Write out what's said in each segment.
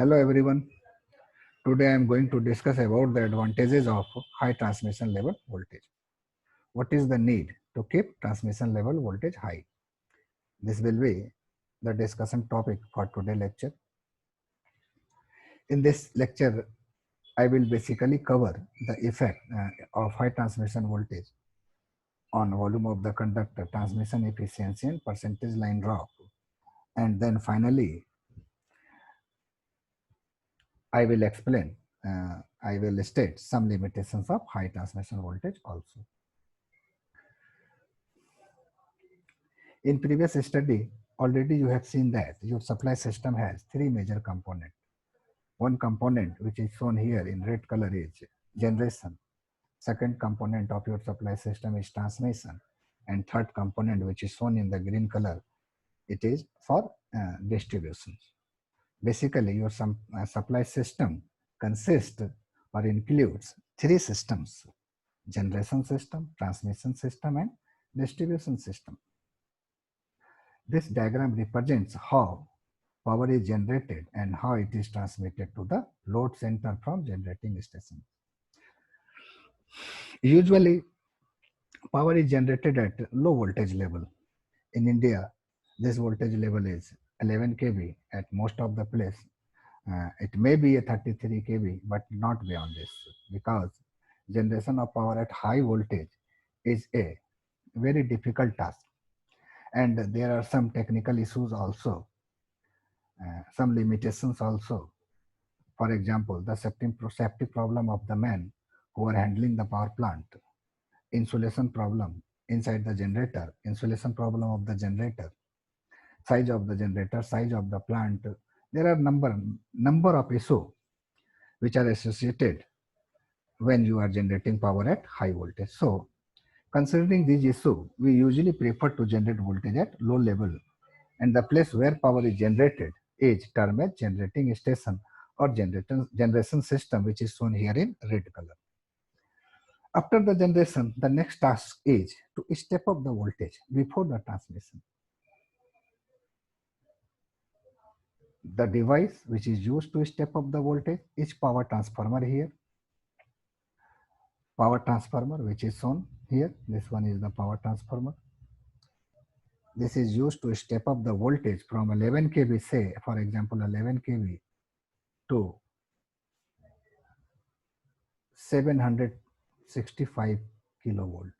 Hello everyone. Today I am going to discuss about the advantages of high transmission level voltage. What is the need to keep transmission level voltage high? This will be the discussion topic for today lecture. In this lecture, I will basically cover the effect of high transmission voltage on volume of the conductor, transmission efficiency and percentage line drop. And then finally, I will state some limitations of high transmission voltage also. In previous study, already you have seen that your supply system has three major components. One component, which is shown here in red color, is generation. Second component of your supply system is transmission. And third component, which is shown in the green color, it is for distribution. Basically, your supply system consists or includes three systems: generation system, transmission system, and distribution system. This diagram represents how power is generated and how it is transmitted to the load center from generating station. Usually, power is generated at low voltage level. In India, this voltage level is 11 kV at most of the place. It may be a 33 kV, but not beyond this, because generation of power at high voltage is a very difficult task. And there are some technical issues also, some limitations also. For example, the safety problem of the men who are handling the power plant, insulation problem inside the generator, insulation problem of the generator, size of the generator, size of the plant. There are number of issues which are associated when you are generating power at high voltage. So, considering these issues, we usually prefer to generate voltage at low level, and the place where power is generated is termed as generating station or generation system, which is shown here in red color. After the generation, the next task is to step up the voltage before the transmission. The device which is used to step up the voltage is power transformer here. Power transformer, which is shown here. This one is the power transformer. This is used to step up the voltage from 11 kV, say, for example, 11 kV to 765 kilovolt.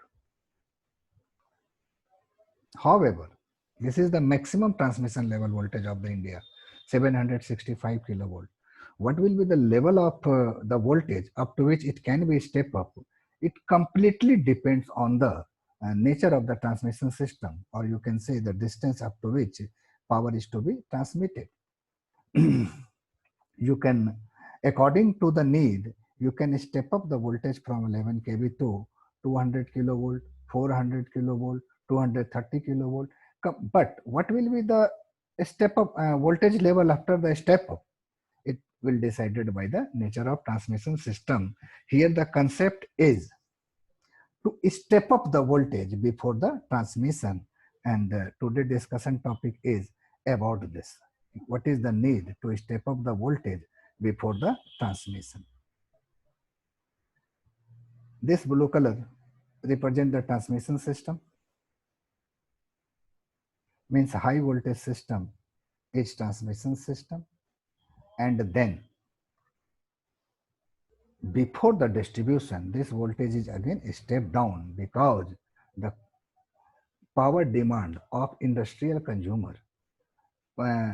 However, this is the maximum transmission level voltage of the India, 765 kilovolt. What will be the level of the voltage up to which it can be step up? It completely depends on the nature of the transmission system, or you can say the distance up to which power is to be transmitted. You can, according to the need, you can step up the voltage from 11 kV to 200 kilovolt, 400 kilovolt, 230 kilovolt. But what will be the step up voltage level after the step up? It will decided by the nature of transmission system. Here the concept is to step up the voltage before the transmission, and today discussion topic is about this. What is the need to step up the voltage before the transmission? This blue color represent the transmission system, means high voltage system is transmission system, and then before the distribution, this voltage is again stepped down because the power demand of industrial consumer, uh,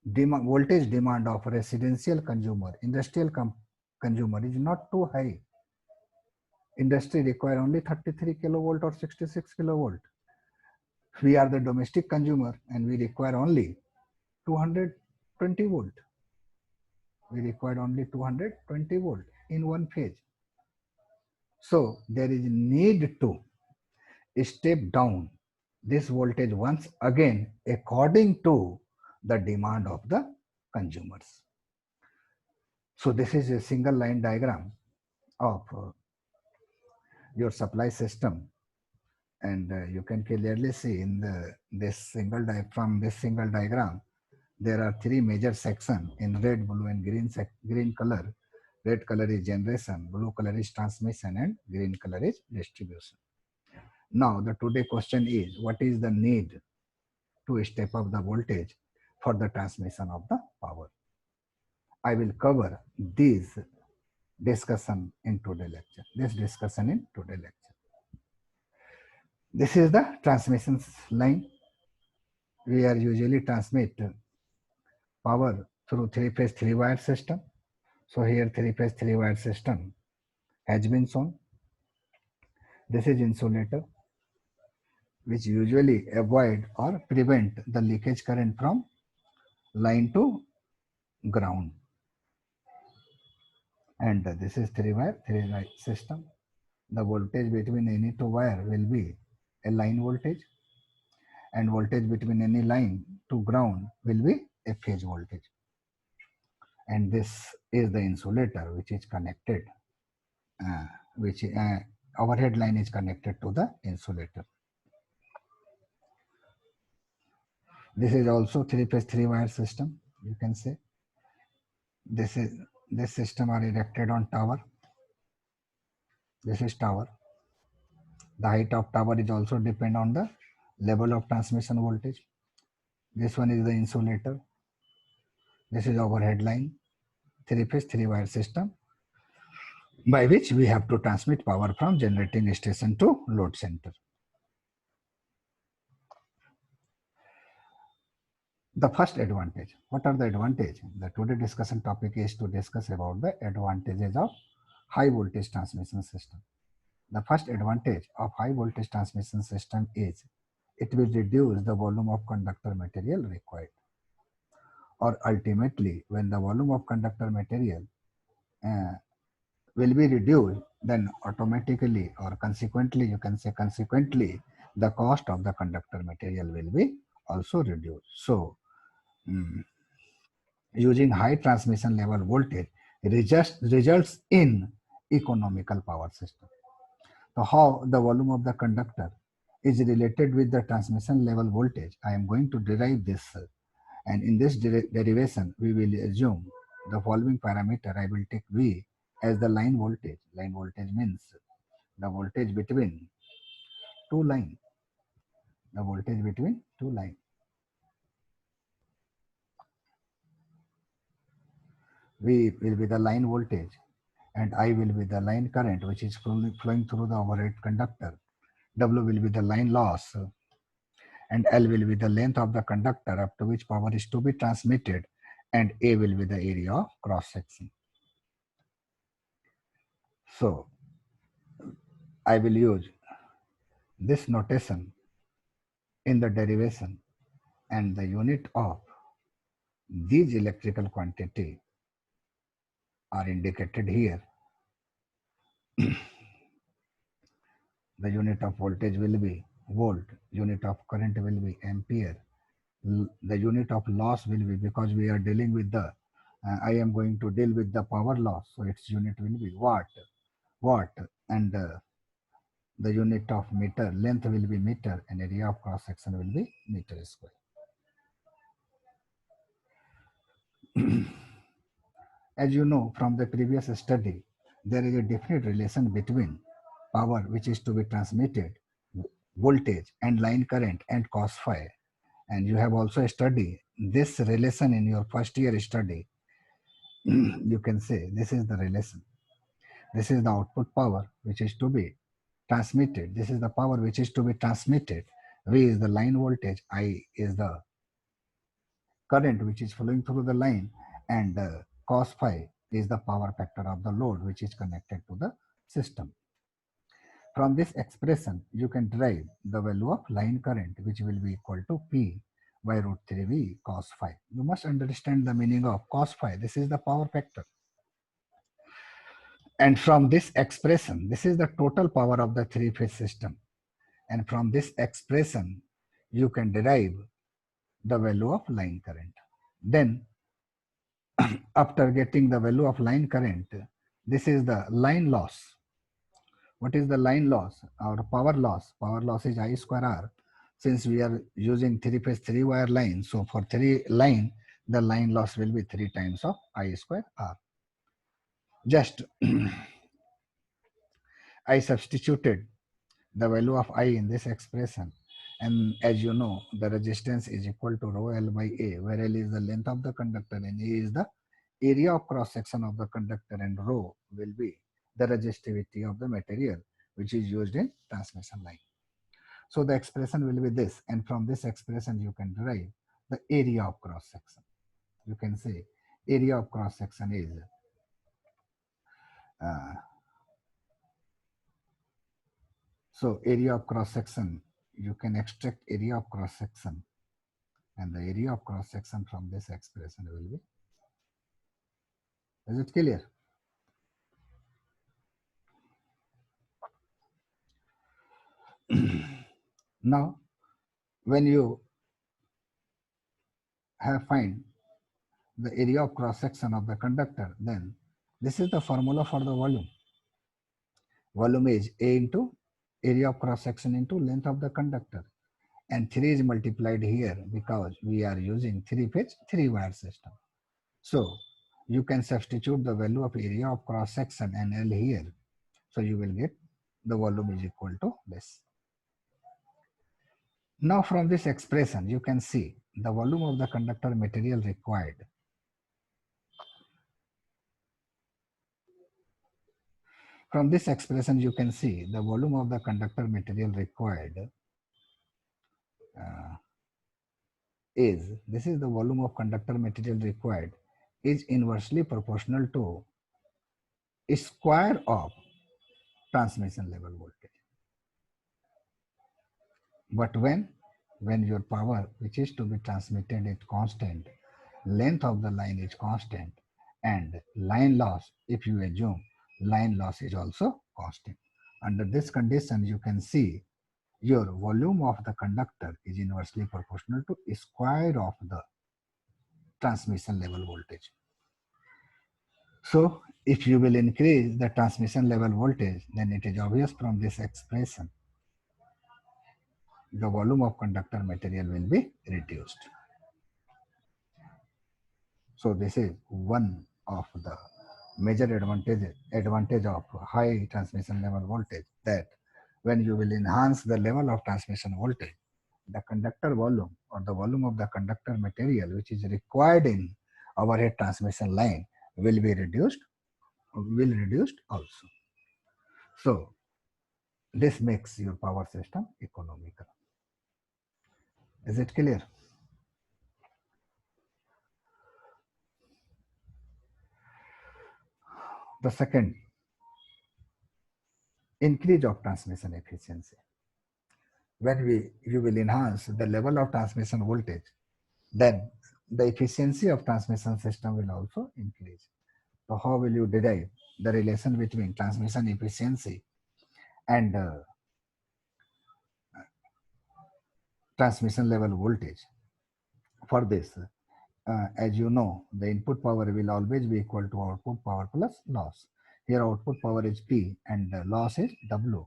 voltage demand of residential consumer, industrial consumer is not too high. Industry require only 33 kilovolt or 66 kilovolt. We are the domestic consumer and we require only 220 volt. We require only 220 volt in one phase. So there is need to step down this voltage once again according to the demand of the consumers. So this is a single line diagram of your supply system, and you can clearly see in this single diagram there are three major sections in red, blue, and green color. Red color is generation, blue color is transmission, and green color is distribution. Now, the today question is, what is the need to step up the voltage for the transmission of the power? I will cover these discussion in today lecture. This discussion in today lecture. This is the transmission line. We are usually transmit power through three-phase three-wire system. So here three-phase three-wire system has been shown. This is insulator, which usually avoid or prevent the leakage current from line to ground. And this is three-wire system. The voltage between any two wire will be a line voltage, and voltage between any line to ground will be a phase voltage. And this is the insulator which is connected, which overhead line is connected to the insulator. This is also three-phase three-wire system. You can say this system are erected on tower. This is tower. The height of tower is also depend on the level of transmission voltage. This one is the insulator. This is overhead line. Three-phase three-wire system by which we have to transmit power from generating station to load center. The first advantage. What are the advantages? The today discussion topic is to discuss about the advantages of high voltage transmission system. The first advantage of high voltage transmission system is it will reduce the volume of conductor material required. Or ultimately, when the volume of conductor material will be reduced, then automatically or consequently, you can say consequently, the cost of the conductor material will be also reduced. So, using high transmission level voltage results in economical power system. So how the volume of the conductor is related with the transmission level voltage, I am going to derive this, and in this derivation we will assume the following parameter. I will take V as the line voltage. Line voltage means the voltage between two lines. The voltage between two lines. V will be the line voltage and I will be the line current which is flowing through the overhead conductor. W will be the line loss and L will be the length of the conductor up to which power is to be transmitted, and A will be the area of cross section. So I will use this notation in the derivation, and the unit of these electrical quantity are indicated here. The unit of voltage will be volt, unit of current will be ampere, the unit of loss will be, because we are dealing with the I am going to deal with the power loss, so its unit will be watt, and the unit of meter length will be meter, and area of cross section will be meter square. As you know from the previous study, there is a definite relation between power which is to be transmitted, voltage and line current, and cos phi. And you have also studied this relation in your first year study. You can say this is the relation. This is the output power which is to be transmitted. This is the power which is to be transmitted. V is the line voltage. I is the current which is flowing through the line, and cos phi is the power factor of the load which is connected to the system. From this expression, you can derive the value of line current, which will be equal to P by root 3V cos phi. You must understand the meaning of cos phi. This is the power factor. And from this expression, this is the total power of the three-phase system. And from this expression, you can derive the value of line current. Then, after getting the value of line current, this is the line loss. What is the line loss or power loss? Power loss is I square R. Since we are using three-phase three-wire line, so for three line, the line loss will be 3 times of I square R. Just I substituted the value of I in this expression, and as you know, the resistance is equal to rho L by A, where L is the length of the conductor and A is the area of cross section of the conductor, and rho will be the resistivity of the material which is used in transmission line. So the expression will be this, and from this expression you can derive the area of cross section. You can say area of cross section is uh, so area of cross section, you can extract area of cross section, and the area of cross section from this expression will be. Is it clear? Now, when you have find the area of cross section of the conductor, then this is the formula for the volume. Volume is A into area of cross section into length of the conductor, and 3 is multiplied here because we are using 3-phase 3-wire system. So you can substitute the value of area of cross section and L here. So you will get the volume is equal to this. Now from this expression, you can see the volume of the conductor material required. From this expression, you can see the volume of the conductor material required uh, this is the volume of conductor material required is inversely proportional to square of transmission level voltage. But when your power which is to be transmitted is constant, length of the line is constant, and line loss, if you assume line loss is also constant. Under this condition, you can see your volume of the conductor is inversely proportional to square of the transmission level voltage. So if you will increase the transmission level voltage, then it is obvious from this expression the volume of conductor material will be reduced. So this is one of the major advantage of high transmission level voltage, that when you will enhance the level of transmission voltage, the conductor volume or the volume of the conductor material which is required in overhead transmission line will be reduced also. So this makes your power system economical. Is it clear? The second, increase of transmission efficiency. When you will enhance the level of transmission voltage, then the efficiency of transmission system will also increase. So how will you derive the relation between transmission efficiency and transmission level voltage? For this, as you know, the input power will always be equal to output power plus loss. Here output power is P and loss is W.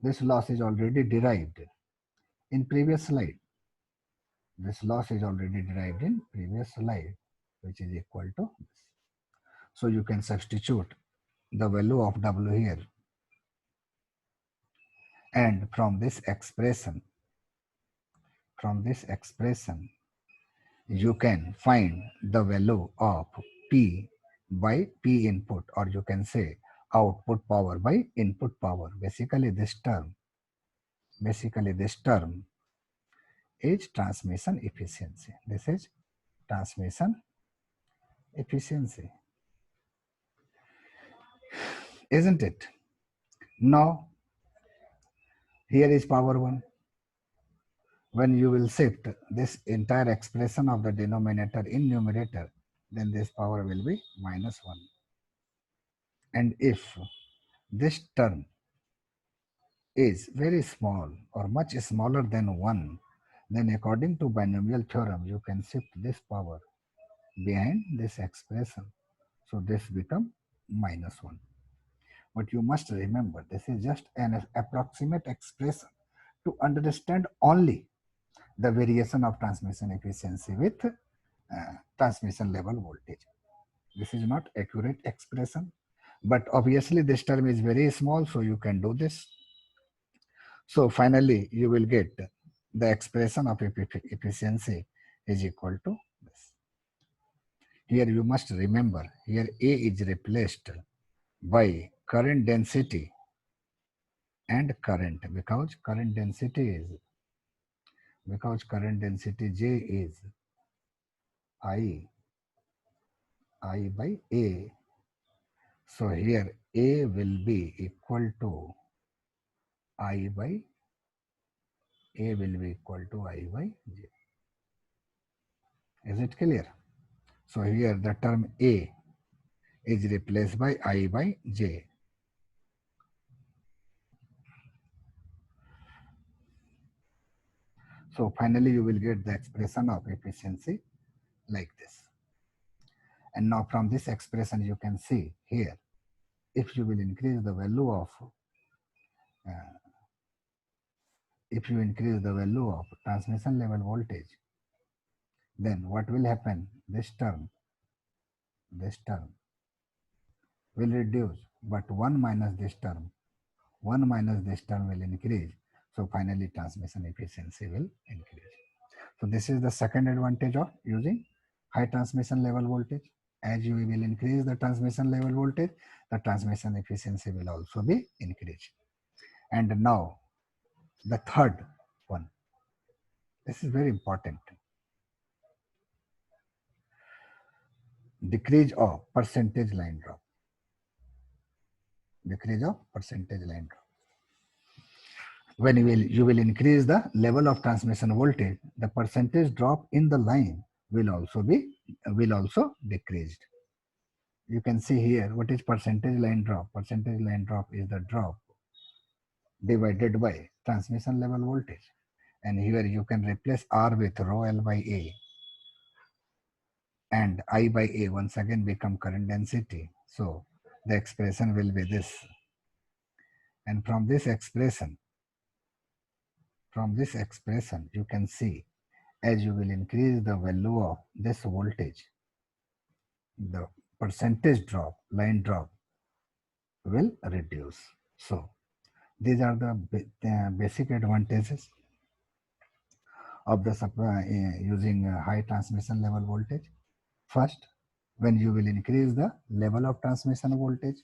This loss is already derived in previous slide. This loss is already derived in previous slide, which is equal to this. So you can substitute the value of W here, and from this expression, you can find the value of P by P input, or you can say output power by input power. Basically this term is transmission efficiency. This is transmission efficiency, isn't it? Now here is power 1. When you will shift this entire expression of the denominator in numerator, then this power will be -1. And if this term is very small or much smaller than 1, then according to binomial theorem, you can shift this power behind this expression. So this become -1. But you must remember, this is just an approximate expression to understand only the variation of transmission efficiency with transmission level voltage. This is not accurate expression, but obviously this term is very small, so you can do this. So finally, you will get the expression of efficiency is equal to this. Here you must remember, here A is replaced by current density and current, because current density J is I by A. So here A will be equal to I by A will be equal to I by J. Is it clear? So here the term A is replaced by I by J. So finally you will get the expression of efficiency like this. And now from this expression you can see here, if you will increase the value of transmission level voltage, then what will happen? This term will reduce, but 1 minus this term will increase. So finally transmission efficiency will increase. So this is the second advantage of using high transmission level voltage. As you will increase the transmission level voltage, the transmission efficiency will also be increased. And now the third one. This is very important. Decrease of percentage line drop. Decrease of percentage line drop. When you will increase the level of transmission voltage, the percentage drop in the line will also decreased. You can see here what is percentage line drop. Percentage line drop is the drop divided by transmission level voltage. And here you can replace R with rho L by A. And I by A once again become current density. So the expression will be this. And from this expression, you can see as you will increase the value of this voltage, the percentage drop, line drop will reduce. So these are the basic advantages of the using high transmission level voltage. First, when you will increase the level of transmission voltage,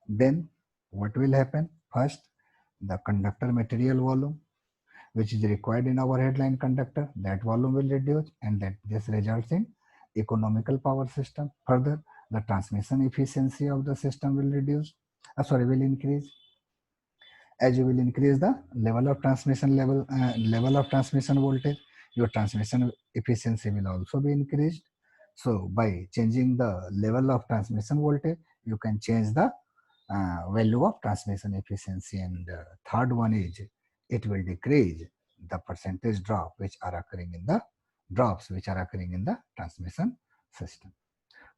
then what will happen? First, the conductor material volume, which is required in our headline conductor, that volume will reduce, and that this results in economical power system. Further, the transmission efficiency of the system will increase. As you will increase the level of transmission voltage, your transmission efficiency will also be increased. So by changing the level of transmission voltage, you can change the value of transmission efficiency. And third one is it will decrease the percentage drops which are occurring in the transmission system.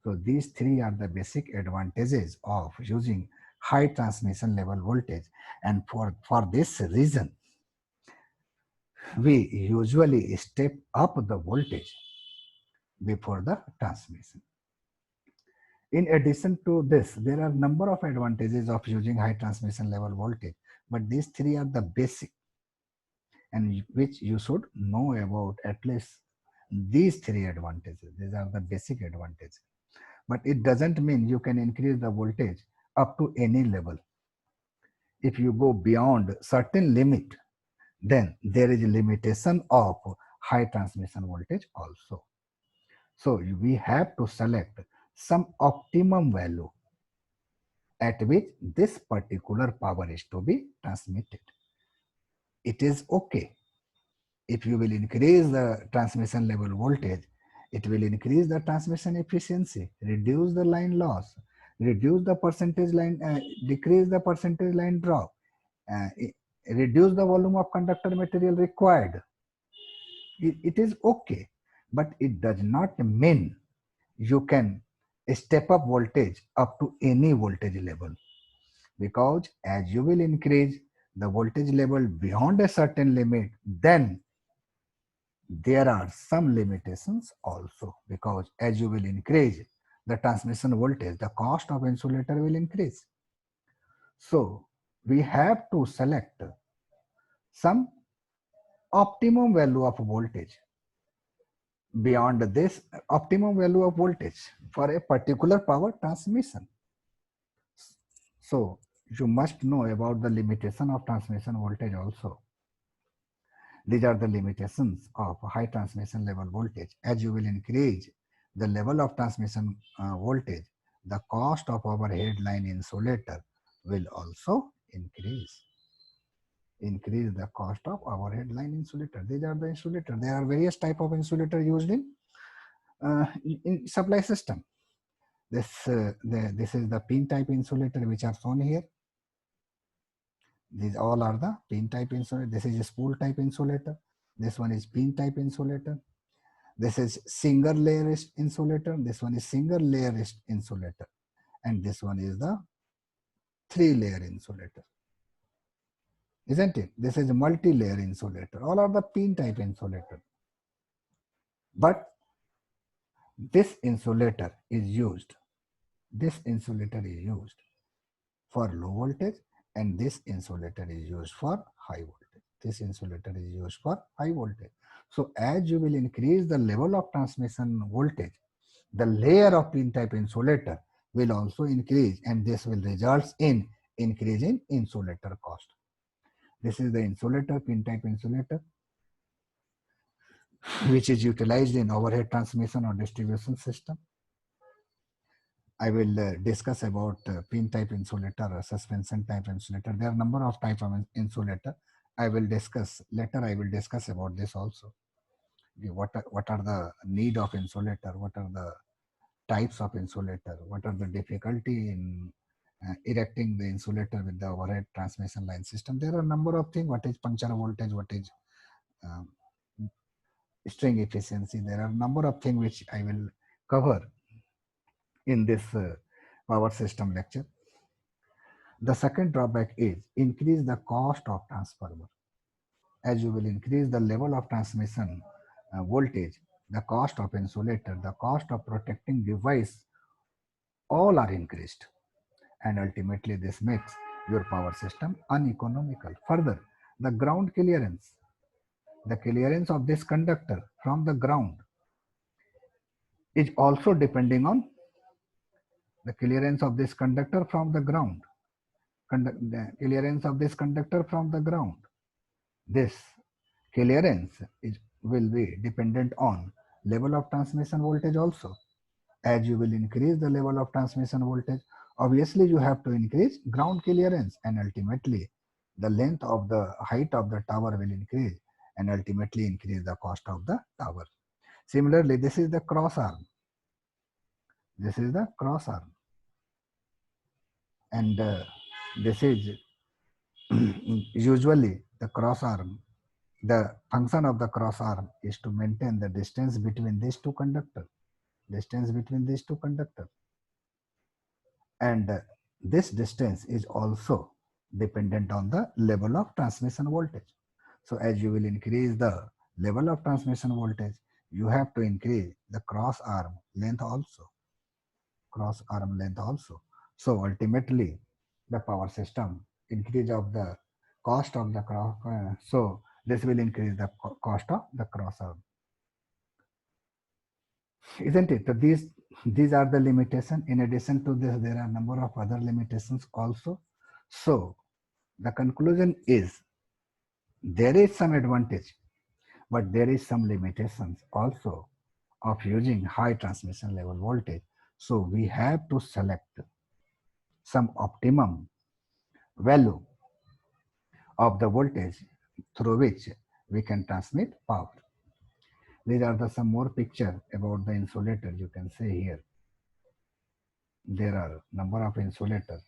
So these three are the basic advantages of using high transmission level voltage. And for this reason, we usually step up the voltage before the transmission. In addition to this, there are number of advantages of using high transmission level voltage, but these three are the basic and which you should know about at least these three advantages. These are the basic advantages. But it doesn't mean you can increase the voltage up to any level. If you go beyond certain limit, then there is a limitation of high transmission voltage also. So we have to select some optimum value at which this particular power is to be transmitted. It is okay. If you will increase the transmission level voltage, it will increase the transmission efficiency, reduce the line loss, reduce the percentage line, decrease the percentage line drop, reduce the volume of conductor material required. It is okay, but it does not mean you can step up voltage up to any voltage level, because as you will increase the voltage level beyond a certain limit, then there are some limitations also, because as you will increase the transmission voltage, the cost of insulator will increase. So we have to select some optimum value of voltage. Beyond this optimum value of voltage for a particular power transmission. So you must know about the limitation of transmission voltage also. These are the limitations of high transmission level voltage. As you will increase the level of transmission voltage, the cost of our headline insulator will also increase. Increase the cost of our headline insulator. These are the insulator. There are various type of insulator used in supply system. This is the pin type insulator which are shown here. These all are the pin type insulator. This is a spool type insulator. This one is pin type insulator. This is single layer insulator. This one is single layer insulator. And this one is the 3-layer insulator. Isn't it? This is a multi-layer insulator. All are the pin type insulator. But this insulator is used. This insulator is used for low voltage, and this insulator is used for high voltage. This insulator is used for high voltage. So as you will increase the level of transmission voltage, the layer of pin type insulator will also increase, and this will result in increase in insulator cost. This is the insulator, pin type insulator, which is utilized in overhead transmission or distribution system. I will discuss about pin type insulator or suspension type insulator. There are a number of types of insulator. I will discuss later. I will discuss about this also. What are the need of insulator? What are the types of insulator? What are the difficulty in erecting the insulator with the overhead transmission line system? There are a number of things. What is puncture voltage? What is um, string efficiency? There are a number of things which I will cover in this power system lecture. The second drawback is increase the cost of transformer. As you will increase the level of transmission voltage, the cost of insulator, the cost of protecting device, all are increased. And ultimately this makes your power system uneconomical. Further, the ground clearance, the clearance of this conductor from the ground is also depending on the clearance of this conductor from the ground. The clearance of this conductor from the ground. This clearance will be dependent on level of transmission voltage also. As you will increase the level of transmission voltage, obviously you have to increase ground clearance, and ultimately the length of the height of the tower will increase, and ultimately increase the cost of the tower. Similarly, this is the cross arm. This is the cross arm. And this is usually the cross arm. The function of the cross arm is to maintain the distance between these two conductors. Distance between these two conductors. And this distance is also dependent on the level of transmission voltage. So as you will increase the level of transmission voltage, you have to increase the cross arm length also. Cross arm length also. So ultimately, the power system increase of the cost of the cross. So this will increase the cost of the cross arm. Isn't it? So these are the limitations. In addition to this, there are a number of other limitations also. So the conclusion is there is some advantage, but there is some limitations also of using high transmission level voltage. So we have to select some optimum value of the voltage through which we can transmit power. These are the some more picture about the insulator you can see here. There are number of insulators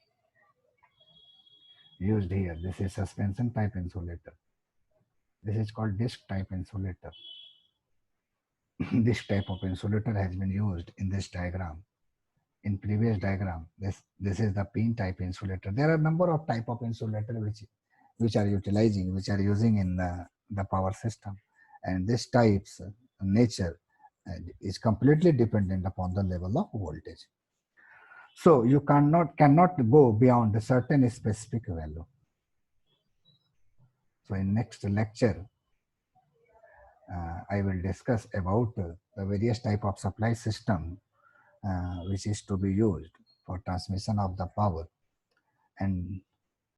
used here. This is suspension type insulator. This is called disc type insulator. This type of insulator has been used in this diagram. In previous diagram, this is the pin type insulator. There are a number of type of insulator which are utilizing, which are using in the power system. and this type's nature is completely dependent upon the level of voltage. So you cannot go beyond a certain specific value. So in next lecture, I will discuss about the various type of supply system which is to be used for transmission of the power, and